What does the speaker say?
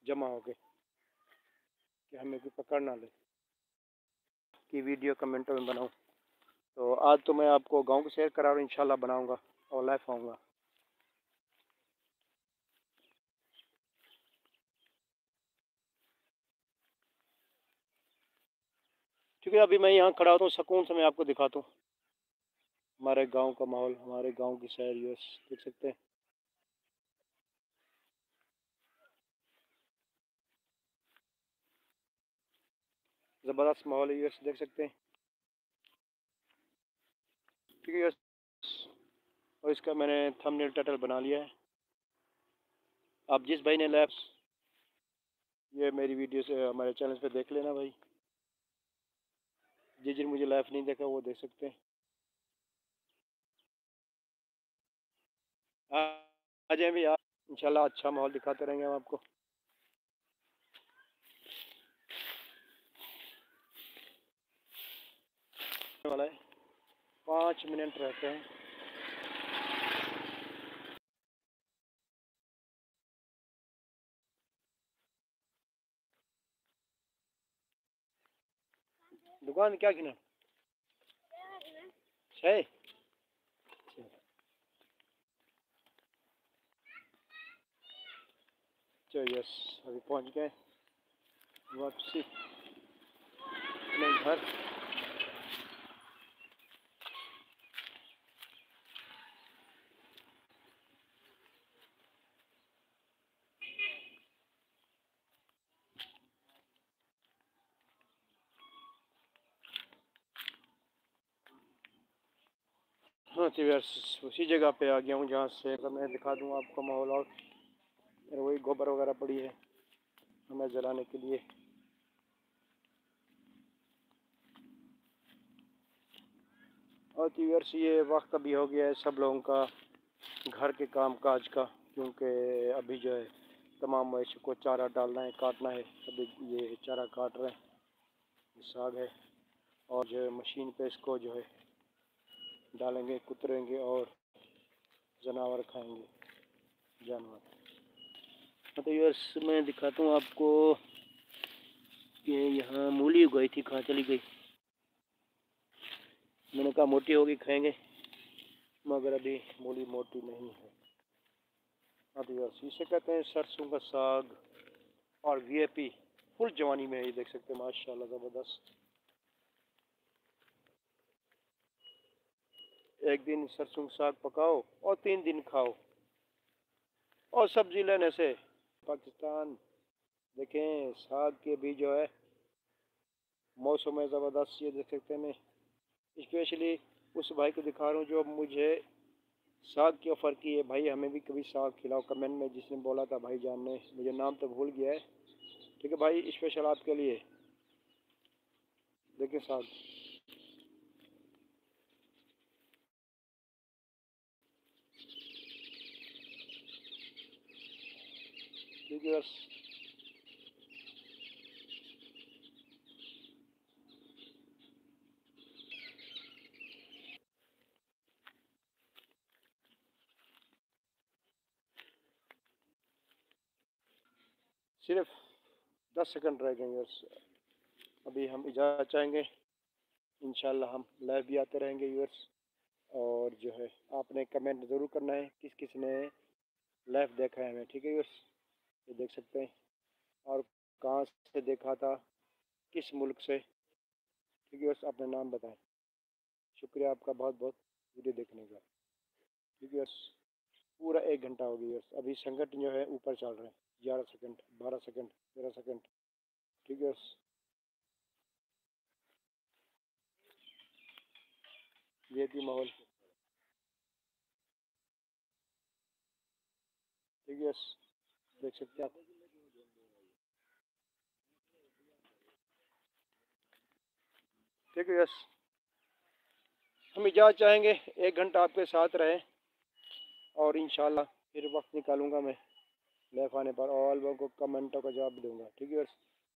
जमा हो गए कि हमें कोई पकड़ ना ले कि वीडियो कमेंटों में बनाऊँ। तो आज तो मैं आपको गांव की सैर करा रहा हूँ, इंशाल्लाह बनाऊँगा और लाइव आऊँगा। ठीक है, अभी मैं यहाँ खड़ा हूँ, सुकून से मैं आपको दिखाता हूँ हमारे गांव का माहौल, हमारे गांव की सैर। ये देख सकते हैं, ज़बरदस्त माहौल है। ये देख सकते हैं, ठीक है। और इसका मैंने थंबनेल टाइटल बना लिया है। आप जिस भाई ने लैब ये मेरी वीडियो से हमारे चैनल पे देख लेना भाई, जिन मुझे लाइव नहीं देखा वो देख सकते हैं। आ जाए भी आप, इंशाल्लाह अच्छा माहौल दिखाते रहेंगे हम आपको। वाला है 5 मिनट रहते हैं। दुकान क्या गिना है? चलो यस, अभी पहुंच गए वापसी अपने घर। हाँ तो यस, उसी जगह पे आ गया हूँ जहाँ से मैं दिखा दूँ आपको माहौल। और वही गोबर वगैरह पड़ी है हमें जलाने के लिए। और तो यार ये वक्त अभी हो गया है सब लोगों का घर के काम काज का, क्योंकि अभी जो है तमाम मवेशी को चारा डालना है, काटना है। अभी ये चारा काट रहे हैं, ये साग है, और जो है मशीन पे इसको जो है डालेंगे, कुतरेंगे और जानवर खाएंगे, जानवर। तो यार मैं दिखाता हूँ आपको कि यहाँ मूली उगाई थी, कहाँ चली गई। मैंने कहा मोटी होगी खाएंगे, मगर अभी मूली मोटी नहीं है। अब यार इसे कहते हैं सरसों का साग। और वीआईपी फुल जवानी में है, ये देख सकते हैं माशाल्लाह ज़बरदस्त। एक दिन सरसों का साग पकाओ और 3 दिन खाओ। और सब्जी लेने से पाकिस्तान देखें, साग के भी जो है मौसम है ज़बरदस्त। ये देख सकते हैं, मैं स्पेशली उस भाई को दिखा रहा हूँ जो मुझे साग की ऑफ़र की है। भाई हमें भी कभी साग खिलाओ, कमेंट में जिसने बोला था भाई जान ने, मुझे नाम तो भूल गया है। ठीक है भाई, स्पेशल आपके लिए। देखिए साग, ठीक है बस। सिर्फ 10 सेकंड रह गए बस, अभी हम इजाज़त चाहेंगे। इंशाल्लाह हम लाइव भी आते रहेंगे व्यूअर्स। और जो है आपने कमेंट ज़रूर करना है किस किस ने लाइव देखा है हमें, ठीक है व्यूअर्स। ये देख सकते हैं, और कहाँ से देखा था, किस मुल्क से, ठीक है व्यूअर्स, अपना नाम बताएं। शुक्रिया आपका बहुत बहुत वीडियो देखने का, ठीक है व्यूअर्स। पूरा 1 घंटा हो गया व्यूअर्स, अभी संगठन जो है ऊपर चल रहे हैं। 11 सेकंड, 12 सेकंड, 13 सेकंड, ठीक है व्यूअर्स। ये थी माहौल, ठीक है व्यूअर्स, देख सकते हैं आप। ठीक है व्यूअर्स, हम इजाज़त चाहेंगे, 1 घंटा आपके साथ रहे। और इंशाल्लाह फिर वक्त निकालूंगा मैं लाइव आने पर, और लोगों को कमेंटों का जवाब दूंगा, ठीक है।